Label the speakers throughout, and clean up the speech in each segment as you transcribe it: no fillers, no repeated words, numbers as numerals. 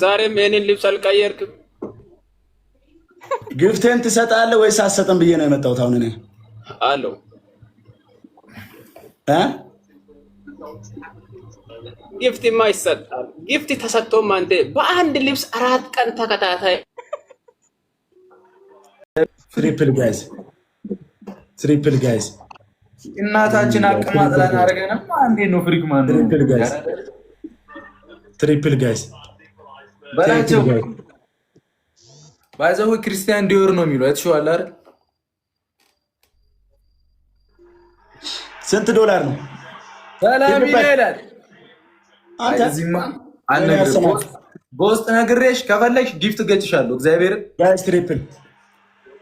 Speaker 1: ዛሬም የኔን ልብስ አልቀየርክም።
Speaker 2: ግፍቴን ትሰጣለህ ወይስ አትሰጥም ብዬ ነው የመጣሁት። አሁን እኔ
Speaker 1: አለው ጊፍትማ ይሰጣል። ጊፍት ተሰጥቶም አንተ በአንድ ልብስ 4 ቀን ተከታታይ
Speaker 2: ትሪፕል ጋይስ
Speaker 3: እናታችን አቀማጥላን አረጋና አንዴ ነው ፍሪክ ማን ነው
Speaker 2: ትሪፕል ጋይስ
Speaker 3: ባላቸው ባይዘው ክርስቲያን ዲዮር ነው የሚለው አይተሽዋል አይደል?
Speaker 2: ስንት ዶላር ነው?
Speaker 3: ሰላም ይላል። አይዚማ አነግርሽ በውስጥ ነግሬሽ ከፈለግሽ ጊፍት ገጭሻለሁ። እግዚአብሔር
Speaker 2: ጋይስ ትሪፕል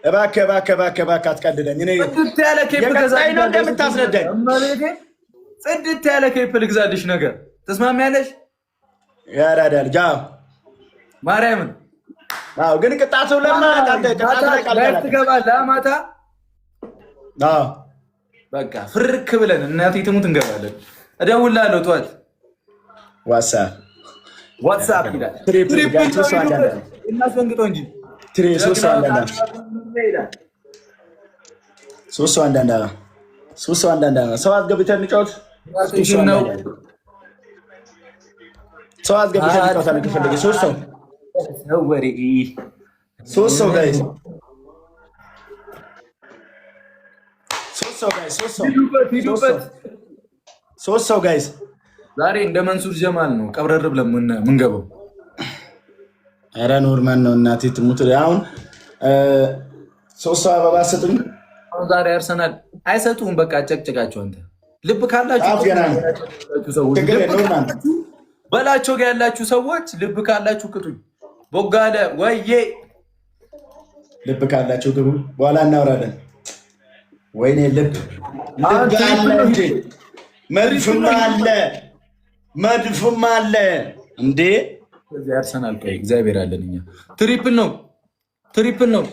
Speaker 2: እባክህ አትቀድደኝ። እኔ
Speaker 3: ጽድት ያለ ኬፕ ገዛልሽ
Speaker 2: ነው እንደምታስረዳኝ።
Speaker 3: ጽድት ያለ ኬፕ ልግዛልሽ ነገር ተስማሚያለሽ?
Speaker 2: ያራዳል ጃ
Speaker 3: ማርያምን።
Speaker 2: አዎ ግን ቅጣቱ ለማታ
Speaker 3: ትገባለህ ማታ።
Speaker 2: አዎ
Speaker 3: በቃ ፍርክ ብለን እናቴ ትሙት እንገባለን። እደውልልሃለሁ ጠዋት ዋትስአፕ ይላል። ትሪፕል እናስፈንግጠው እንጂ
Speaker 2: ሶስት አንዳንድ ሰው አስገብተን እንጫወት። ሰው አስገብተን እንጫወታለን ከፈለገ ሶስት ሰው ጋይስ
Speaker 3: ዛሬ እንደ መንሱር ጀማል ነው ቀብረር ብለን ምንገባው።
Speaker 2: ኧረ ኖርማል ነው እናቴ ትሙት። አሁን 3 አበባ ሰጡኝ።
Speaker 3: ዛሬ አርሰናል አይሰጡም። በቃ ጨቅጭቃቸው። አንተ ልብ ካላችሁ በላቸው ጋር ያላችሁ ሰዎች ልብ ካላችሁ ቅጡኝ። ቦጋለ ወይዬ
Speaker 2: ልብ ካላችሁ ግቡ። በኋላ እናወራለን። ወይኔ ልብ አለ እንዴ! መድፍም አለ እንዴ!
Speaker 3: አርሰናል ቆይ እግዚአብሔር አለን። እኛ ትሪፕል ነው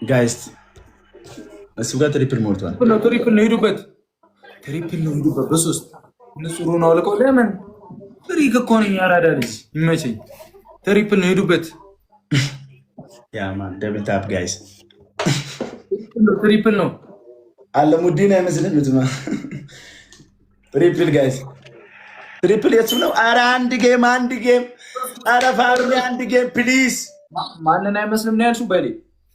Speaker 2: ጋይስ። እሱ ጋር ትሪፕል ሞልቷል።
Speaker 3: ትሪፕል ነው ሄዱበት። በሶስት ንጹህ ነው አልከው። ለምን ፍሪክ እኮ ነኝ። ያራዳ ልጅ ይመቸኝ። ትሪፕል ነው ሄዱበት።
Speaker 2: ያማን ደብል ታፕ ጋይስ።
Speaker 3: ትሪፕል ነው
Speaker 2: አለሙዲን አይመስልም እንትማ ትሪፕል ጋይስ። ትሪፕል የሱ ነው። ኧረ አንድ ጌም ኧረ ፋሩሊ አንድ ጌም ፕሊዝ።
Speaker 3: ማንን አይመስልም ነው ያልሽው? በሌ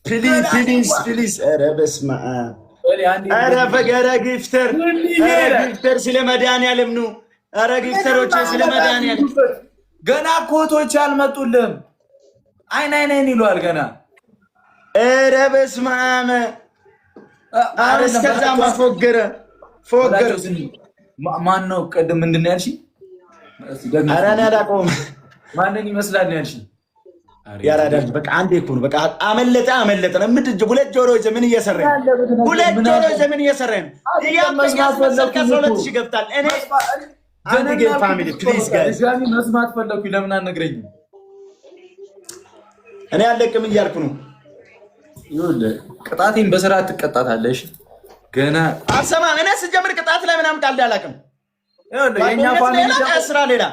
Speaker 2: ፕሊዝ። ኧረ በስመ አብ። ኧረ ፈገረ ጊፍተር ስለ መድኃኒዓለም ነው። ኧረ ጊፍተሮች ስለ መድኃኒዓለም
Speaker 3: ገና ኮቶች አልመጡልም። አይን ይሏል ገና።
Speaker 2: ኧረ በስመ አብ። ኧረ እስከዛማ ፎገረ
Speaker 3: ማን ነው? ቀደም ምንድን ነው ያልሽኝ?
Speaker 2: ኧረ እኔ አላውቀውም።
Speaker 3: ማንን ይመስላል ነው ያልሽኝ?
Speaker 2: ያራዳል በቃ አንዴ እኮ ነው በቃ አመለጠ ነው። ምንድን ሁለት ጆሮ ይዘህ ምን እየሰራኝ ነው? ከ12 ሺህ ገብታል። እኔ አንድ ጌም ፋሚሊ ፕሊዝ ጋይስ
Speaker 3: መስማት ፈለኩኝ። ለምን አልነግረኝም?
Speaker 2: እኔ አለቅም እያልኩ ነው።
Speaker 3: ይኸውልህ ቅጣቴን በስርዓት ትቀጣታለሽ። ገና
Speaker 2: አልሰማም። እኔ ስጀምር ቅጣት ላይ ምናምን ቀልድ አላውቅም።
Speaker 3: ይኸውልህ የእኛ ፋሚሊ
Speaker 2: ስራ ሌላ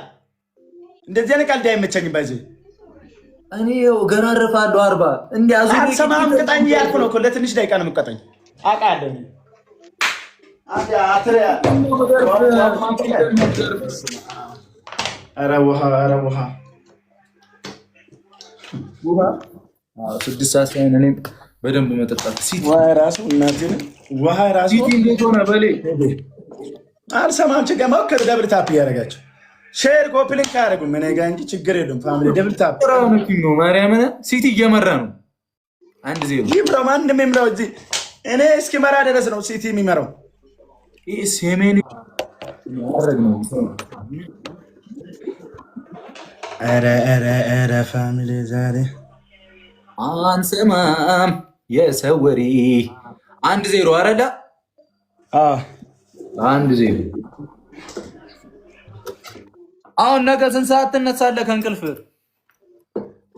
Speaker 2: እንደዚህ አይነት ቀልድ አይመቸኝም። ባይዘ
Speaker 3: እኔ ገና አረፋለሁ 40 እንዲያዙ
Speaker 2: አልሰማም። ቅጣኝ እያልኩ ነው እኮ ለትንሽ ደቂቃ ነው የምትቀጣኝ። አውቃለሁ። ኧረ ውሃ
Speaker 3: 6 ሰዓት ላይ እኔም በደንብ መጠጣት
Speaker 2: ውሃ ራሱ
Speaker 3: እንዴት ሆነ? በሌ
Speaker 2: አልሰማም። ችግር ሞክር። ደብል ታፕ እያደረጋቸው ሼር ኮፒ ሊንክ አያደርጉም። እኔ ጋር እንጂ ችግር የለም። ፋሚሊ ደብል ታፕ
Speaker 3: ነው። ማርያምን ሲቲ እየመራ ነው 1-0
Speaker 2: ይምራው። ማንም ይምራው። እዚህ እኔ እስኪመራ ድረስ ነው ሲቲ የሚመራው።
Speaker 3: ይህ ሴሜን ያደረግ ነው።
Speaker 2: ኧረ ፋሚሊ ዛሬ
Speaker 3: አንሰማም የሰው ወሬ። 1-0 አረዳ 1-0። አሁን ነገ ስንት ሰዓት ትነሳለህ ከእንቅልፍ?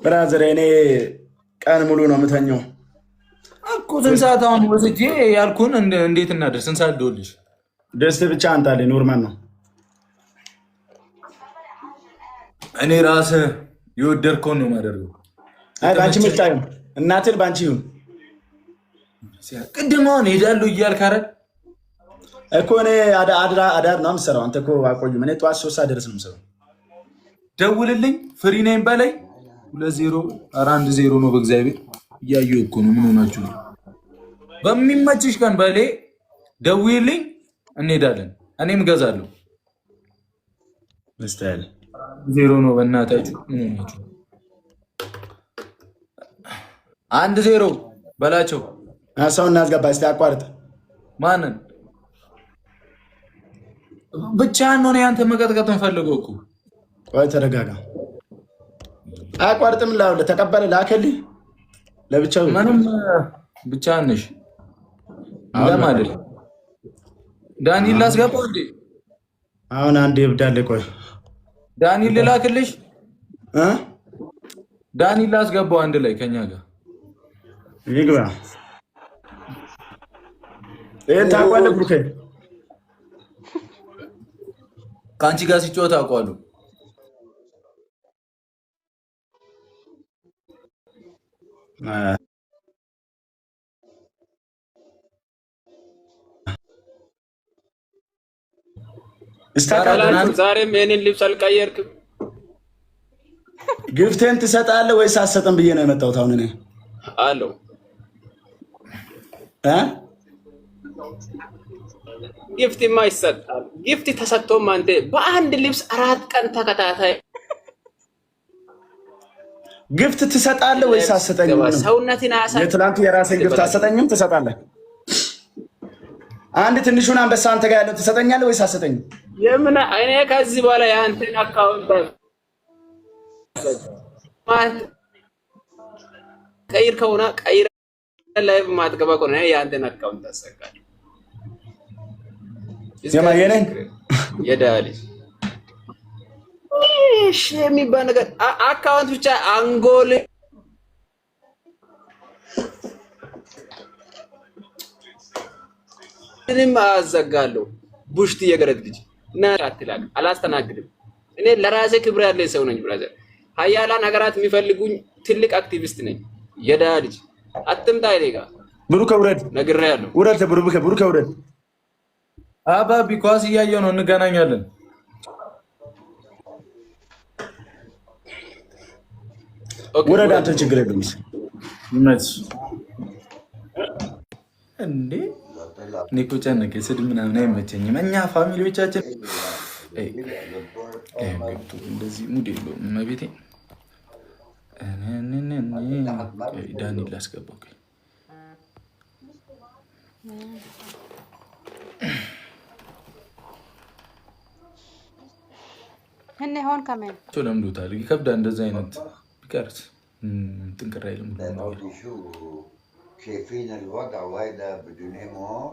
Speaker 2: ብራዘር እኔ ቀን ሙሉ ነው የምተኛው
Speaker 3: እኮ። ስንት ሰዓት አሁን ወስጄ ያልኩን እንዴት እናደርስ? ስንት ሰዓት ደውልሽ?
Speaker 2: ደስ ብቻ አንታለኝ ኖርማል ነው።
Speaker 3: እኔ ራስህ የወደድከውን ነው የማደርገው።
Speaker 2: አይ ባንቺ ምርጫ ይሁን እናትን ባንቺ ይሁን።
Speaker 3: ቅድም አሁን ሄዳለሁ እያልክ አይደል
Speaker 2: እኮ እኔ አዳር ነው የምሰራው። አንተ እኮ አቆዩ እኔ ጠዋት 3 ሰዓት ድረስ ነው የምሰራው።
Speaker 3: ደውልልኝ ፍሪ ነኝ በላይ 2-0 ነው በእግዚአብሔር እያየሁ እኮ ነው። ምን ሆናችሁ ነው? በሚመችሽ ቀን በላይ ደውልልኝ እንሄዳለን። እኔም እገዛለሁ።
Speaker 2: መስታል
Speaker 3: 0 ነው በእናታችሁ። ምን ሆናችሁ? 1-0 በላቸው።
Speaker 2: ሰው እናስገባ እስቲ አቋርጥ።
Speaker 3: ማንን ብቻህን ነው ያንተ መቀጥቀጥ እንፈልገው እኮ።
Speaker 2: ቆይ ተረጋጋ። አቋርጥም ላው ተቀበለ ላከልኝ ለብቻው
Speaker 3: ምንም ብቻህን ነሽ ለማለት ዳንኤል ላስገባው እንዴ?
Speaker 2: አሁን አንዴ ይብዳል። ቆይ
Speaker 3: ዳንኤል ልላክልሽ ዳንኤል ላስገባው አንድ ላይ ከኛ ጋር
Speaker 2: ይግባ። ታውቃለህ ብሩኬ
Speaker 3: ከአንቺ ጋር ሲጫወት አውቀዋለሁ።
Speaker 1: ዛሬም ይሄንን ልብስ አልቀየርክም።
Speaker 2: ግፍቴን ትሰጣለህ ወይስ አትሰጥም ብዬ ነው የመጣሁት። አሁን እኔ
Speaker 1: አለው ጊፍት ይሰጣል። ጊፍት ተሰጥቶም አንተ በአንድ ልብስ 4 ቀን ተከታታይ
Speaker 2: ግፍት ትሰጣለህ ወይስ አትሰጠኝም?
Speaker 1: ሰውነትን አሳይ።
Speaker 2: የትላንቱ የራስህን ግፍት አትሰጠኝም? ትሰጣለህ? አንድ ትንሹን አንበሳ አንተ ጋር ያለው ትሰጠኛለህ ወይስ አትሰጠኝም?
Speaker 1: የምን እኔ ከዚህ በኋላ የአንተን አካውንት ቀይር ከሆነ ቀይር ላይ ማትገባ ከሆነ የአንተን አካውንት አሰጋለሁ።
Speaker 2: የማየነኝ
Speaker 1: የዳሊ እሺ የሚባል ነገር አካውንት ብቻ አንጎል ምንም አዘጋለሁ። ቡሽት የገረድ ልጅ እና አትላቅ አላስተናግድም። እኔ ለራሴ ክብር ያለኝ ሰው ነኝ። ብራዘር ሀያላን ሀገራት የሚፈልጉኝ ትልቅ አክቲቪስት ነኝ። የዳ ልጅ አትምጣ ይሌጋ
Speaker 2: ብሩክ ውረድ፣
Speaker 1: ነግሬሃለሁ።
Speaker 2: ውረድ ብሩክ ውረድ።
Speaker 3: አባቢ ኳስ እያየሁ ነው። እንገናኛለን።
Speaker 2: ውረድ አንተ ችግር የለም።
Speaker 3: እንዴ እኔ እኮ ጨነቀኝ። ስድብ ምናምን አይመቸኝም። እኛ ፋሚሊዎቻችን እንደዚህ ሙድ የለውም። እመቤቴ ዳንኤል ላስገባው ለምዶታል። ይከብዳል። እንደዚህ አይነት ቢቀርስ ጥንቅር አይልም።
Speaker 4: شايفين الوضع وهذا بدون امور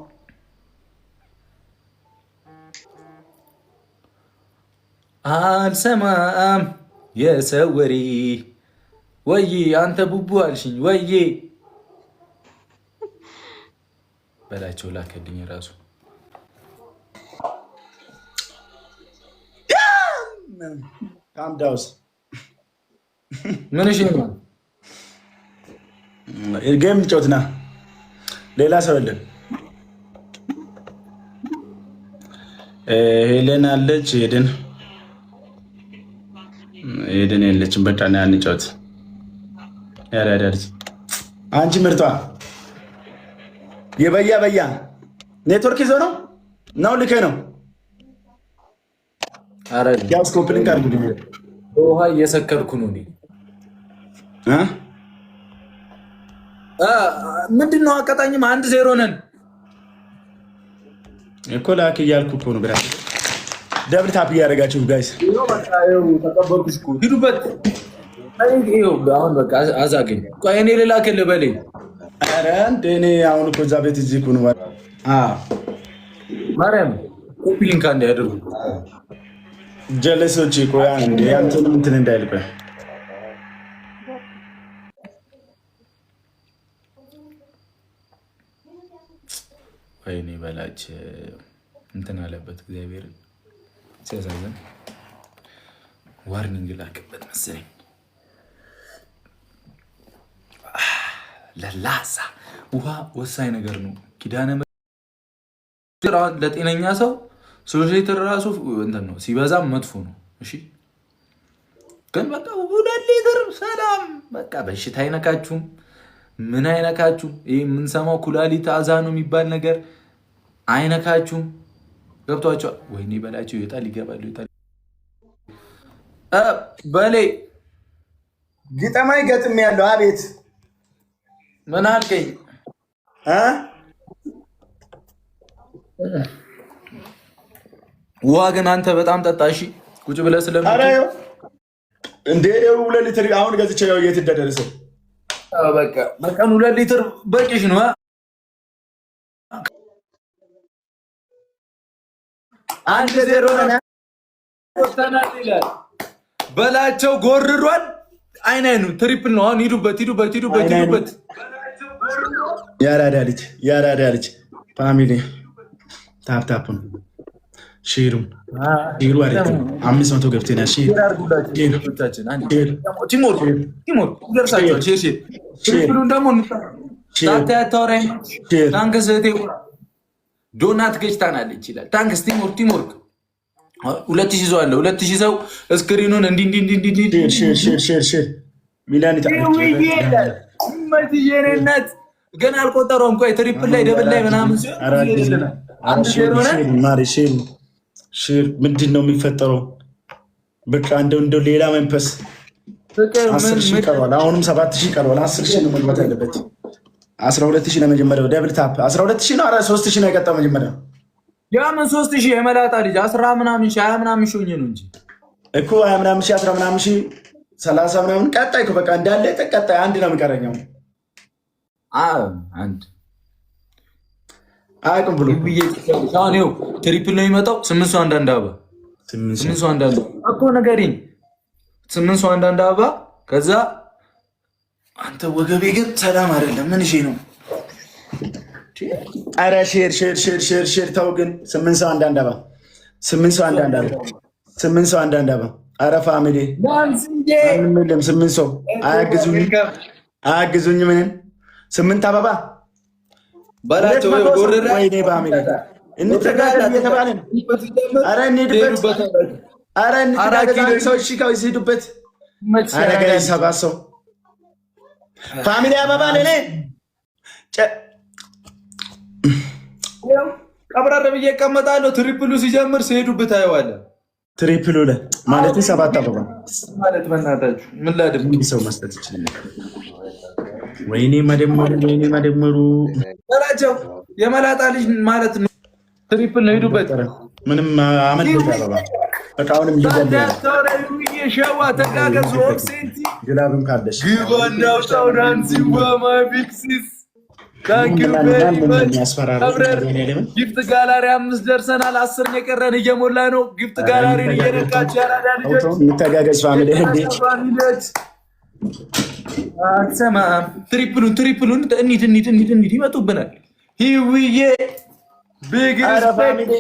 Speaker 3: አልሰማም የሰው ወሬ ወይ አንተ ቡቡ አልሽኝ ወይ በላቸው ላከልኝ ራሱ
Speaker 2: ካምዳውስ
Speaker 3: ምን እሺ ነው
Speaker 2: ጌም ጮትና ሌላ ሰው የለም። ሄለን አለች። ሄደን የለችም። በቃ ና እንጫወት። ያዳዳርች አንቺ ምርጧ የበያ ኔትወርክ ይዞ ነው ልኬ ነው።
Speaker 3: አረ
Speaker 2: ያው ስኮፕሊንግ አድርጉልኝ።
Speaker 3: ውሃ እየሰከርኩ ነው። ምንድነው? አቀጣኝም 1-0 ነን
Speaker 2: እኮ ላክ እያልኩ እኮ ነው። ብራስ ደብል ታፕ እያደረጋችሁ ጋይስ
Speaker 3: ተቀበልኩሽ እኮ ሂዱበት። አሁን በቃ አዛገኝ። ቆይ እኔ ልላክልህ በለኝ።
Speaker 2: ኧረ እንደ እኔ አሁን እኮ እዛ ቤት እዚህ እኮ ነው።
Speaker 3: ማርያም ኮፒ ሊንክ አንድ ያደርጉ
Speaker 2: ጀለሶች ቆያ እንደ ያንተንም እንትን እንዳይልበህ
Speaker 3: ወይኔ በላች እንትን አለበት። እግዚአብሔርን ሲያሳዝን ዋርኒንግ ላክበት መሰለኝ። ለላሳ ውሃ ወሳኝ ነገር ነው። ኪዳነ ምሕረት ለጤነኛ ሰው 3 ሊትር ራሱ እንትን ነው፣ ሲበዛም መጥፎ ነው። እሺ ግን በቃ 2 ሊትር ሰላም። በቃ በሽታ አይነካችሁም፣ ምን አይነካችሁም። ይህ የምንሰማው ኩላሊት አዛ ነው የሚባል ነገር አይነካችሁም። ገብቷቸዋል። ወይኔ በላቸው ይወጣል ይገባሉ። ይወጣል በሌ
Speaker 2: ግጠማይ ገጥም ያለው አቤት
Speaker 3: ምን አልከኝ? ውሃ ግን አንተ በጣም ጠጣ። እሺ ቁጭ ብለህ
Speaker 2: እንደ 2 ሊትር አሁን ገዝቼ ያው የት እንደደረሰ
Speaker 3: በቃ በቀን 2 ሊትር በቂሽ ነው። አንድ 0 ይላል በላቸው። ጎርሯል። አይኑ ትሪፕል ነው። አሁን ሂዱበት።
Speaker 2: ያራዳ ልጅ ፋሚሊ ታፕታፑን ሺሩ አሪፍ 500 ገብተናል።
Speaker 3: ዶናት ገጭታናለች ይላል። ታንክስ ቲምወርክ 2000 ሰው አለ። 2000 ሰው እስክሪኑን ሚላኒት ገና አልቆጠረውም። ቆይ ትሪፕል ላይ ደብል ላይ ምናምን
Speaker 2: ምንድን ነው የሚፈጠረው? በቃ እንደው ሌላ መንፈስ 10,000 ቀርቧል። አሁንም 7,000 ቀርቧል። 10,000 ነው መግባት ያለበት። 12,000 ለመጀመሪያው ደብል ታፕ 12,000 ነው። 3,000 ነው የቀጣው መጀመሪያው።
Speaker 3: ያምን 3,000 የመላጣ ልጅ 10 ምናምን 20 ምናምን ሺህ ነው እንጂ
Speaker 2: እኮ 20 ምናምን ሺህ 10 ምናምን ሺህ 30 ምናምን ቀጣይ እኮ በቃ እንዳለ ቀጣይ አንድ ነው የሚቀረኛው።
Speaker 3: አንድ
Speaker 2: አያውቅም ብሎ
Speaker 3: ይኸው ትሪፕል ነው የሚመጣው። 8 ሰው አንዳንድ አበባ 8 ሰው አንዳንድ እኮ ነገሬን 8 ሰው አንዳንድ አበባ። ከዛ አንተ ወገቤ ግን ሰላም አይደለም። ምን እሺ ነው?
Speaker 2: ኧረ ሼር ተው ግን 8 ሰው አንዳንድ አበባ 8 ሰው አንዳንድ አበባ 8 ሰው አንዳንድ አበባ። ኧረ ፋሚሊ ምንም 8 ሰው አያግዙኝ ምንም 8 አበባ
Speaker 3: ባላቸው ጎረራ
Speaker 2: ወይኔ ፋሚሊ እንተጋገዝ እየተባለን ኧረ እንሂድበት። ኧረ እንተጋገዝ ሰው እሺ ካው ይሄዱበት። ኧረ ጋይ 7 ሰው ፋሚሊ አበባ ለኔ
Speaker 3: ቀብራረ ብዬ እቀመጣለሁ። ትሪፕሉ ሲጀምር ሲሄዱበት አየዋለሁ።
Speaker 2: ትሪፕሉ ላይ ማለት 7 አበባ
Speaker 3: ማለት በእናታችሁ ምን ላድርግ?
Speaker 2: ሰው መስጠት ይችላል። ወይኔ መደመሩ
Speaker 3: በላቸው። የመላጣ ልጅ ማለት ነው። ትሪፕል ነው። ሄዱበት።
Speaker 2: ምንም አመድ አበባ እቃውንም ይገባል።
Speaker 3: ሸዋ ተጋገዙ። ኦክሴንቲ
Speaker 2: ግላብም ካለሽ
Speaker 3: ግባናው ታውራንሲ ወማይ ቢክሲስ ጊፍት ጋላሪ 5 ደርሰናል። 10 የቀረን እየሞላ ነው። ጊፍት ጋላሪን እየነካች ያራዳ ልጆች
Speaker 2: እንተጋገዝ ፋሚሊ
Speaker 3: አትሰማም። ትሪፕሉን እንሂድ ይመጡብናል። ሂውዬ ቢግ ሪስፔክት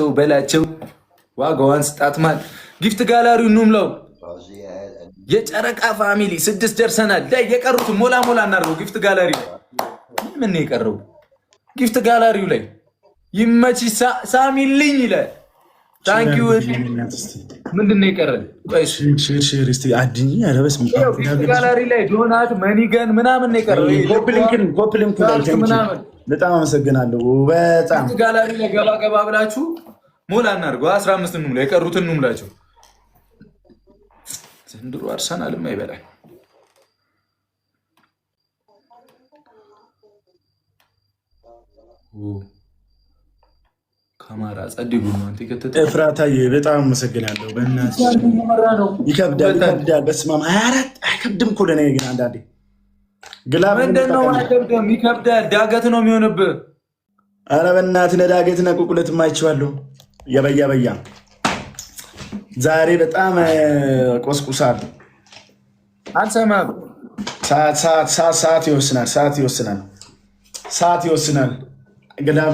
Speaker 3: በላቸው ዋጋዋን ስጣትማል። ጊፍት ጋላሪው እንሙላው። የጨረቃ ፋሚሊ 6 ደርሰናል። ላይ የቀሩት ሞላ እናድርገው። ጊፍት ጋላሪ ላይ ምን ነው የቀረው? ጊፍት ጋላሪው ላይ ይመች ሳሚልኝ ይላል። ታንክ ዩ። ምንድን ነው የቀረን? ጊፍት ጋላሪ ላይ ዶናት መኒገን ምናምን ነው የቀረው።
Speaker 2: በጣም አመሰግናለሁ። በጣም
Speaker 3: ጊፍት ጋላሪ ላይ ገባ ብላችሁ ሞላ እናድርገው። 15 እንሙላ። የቀሩትን እንሙላቸው። ዘንድሮ አርሰናልም አይበላል። ከማራ ጸድጉ ነው አንተ ከተተ
Speaker 2: ፍራታዬ በጣም አመሰግናለሁ። በእናትህ ይከብዳል። በስመ አብ 24 አይከብድም እኮ ለኔ ግን አንዳንዴ ግላብ
Speaker 3: ምንድነው? አይከብድም፣ ይከብዳል። ዳገት ነው የሚሆንብህ።
Speaker 2: ኧረ በእናትህ ለዳገት ነው ቁልቁለት ማይቻለሁ። የበያ ዛሬ በጣም ቆስቁሳል።
Speaker 3: አልሰማም።
Speaker 2: ሰዓት ይወስናል። ግላብ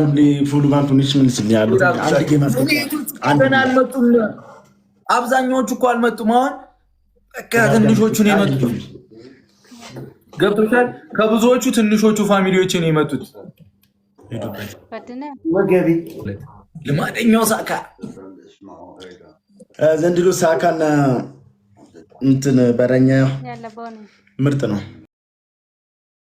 Speaker 2: ፉሉ ባንኩንሽ ምን ያሉ አንድ ጌም አልመጡም።
Speaker 3: አብዛኛዎቹ እኮ አልመጡም። አሁን በቃ ትንሾቹ ነው የመጡት። ገብቶሻል? ከብዙዎቹ ትንሾቹ ፋሚሊዎች ነው የመጡት።
Speaker 2: ወገቢ
Speaker 3: ልማደኛው ሳካ
Speaker 2: ዘንድሮ ሳካና እንትን በረኛ ምርጥ ነው።